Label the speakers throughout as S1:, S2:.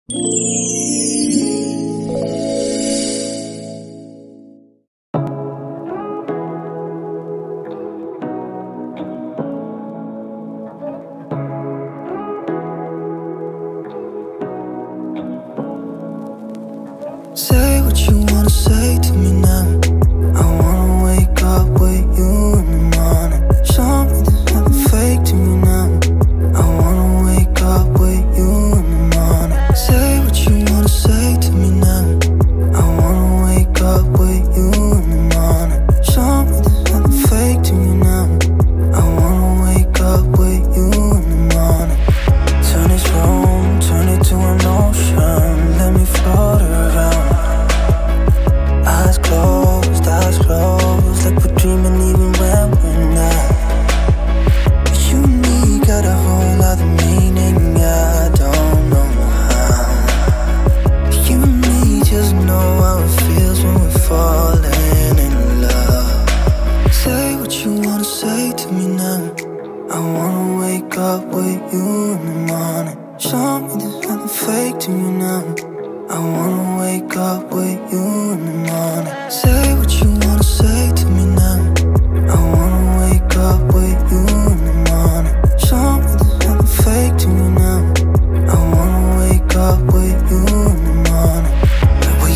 S1: Say what you wanna say to me now. I wanna wake up with you in the morning. Show me there's nothing fake to me now. I wanna wake up with you in the morning. Say what you wanna say to me now. I wanna wake up with you in the morning. Show me there's nothing fake to me now. I wanna wake up with you in the morning. Turn this room, turn it to an ocean. Let me float around. Eyes closed, like we're dreaming even when we're not. But you and me got a whole other meaning, I don't know how. But you and me just know how it feels when we're falling in love. Say what you wanna say to me now. I wanna wake up with you in the morning. Show me there's nothing fake to me now. I wanna wake up with you in the morning. Say what you wanna say to me now. I wanna wake up with you in the morning. Show me there's nothing fake to me now. I wanna wake up with you in the morning. Like we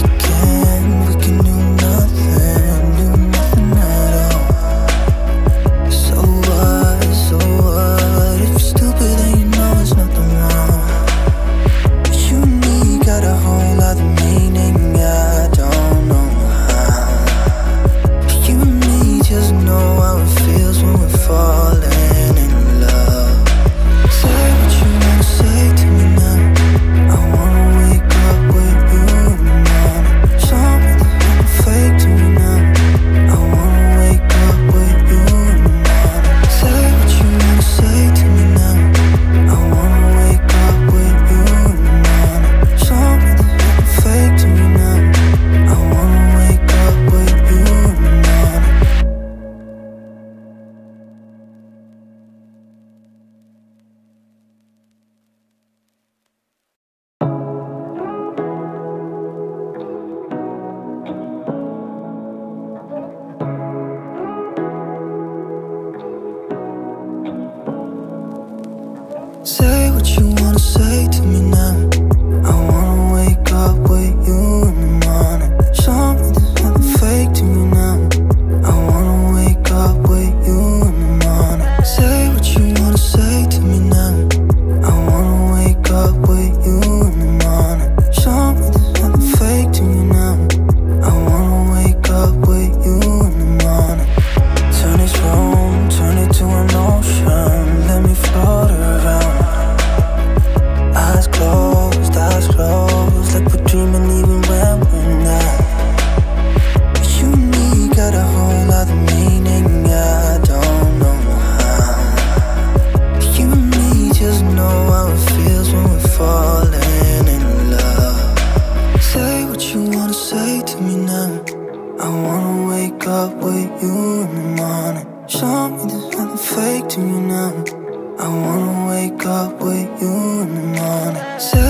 S1: can do nothing at all. So what, if you're stupid then you know there's nothing wrong. But you and me got a whole other meaning, I don't know how. But you and me just know how it feels when we're falling in love. Say what you wanna say to me now. I wanna wake up with you in the morning. Show me there's nothing fake to me now. I wanna wake up with you in the morning. Say what you wanna say to me now. I wanna wake up with you in the morning. Show me there's nothing fake to me now. I wanna wake up with you in the morning. Say what you wanna say to me now. I wanna wake up with you in the morning. Show me there's nothing fake to me now. I wanna wake up with you in the morning. Say what you wanna say to me now. I wanna wake up with you in the morning. Show me there's nothing fake to me now. I wanna wake up with you in the morning. Turn this room, turn it to an ocean. Let me float around. Eyes closed, like we're dreaming even when we're not. But you and me got a whole other meaning, I don't know how. But you and me just know how it feels when we're falling in love. Say what you wanna say to me now. I wanna wake up with you in the morning. Show me there's nothing fake to me now. I wanna wake up with you in the morning. Say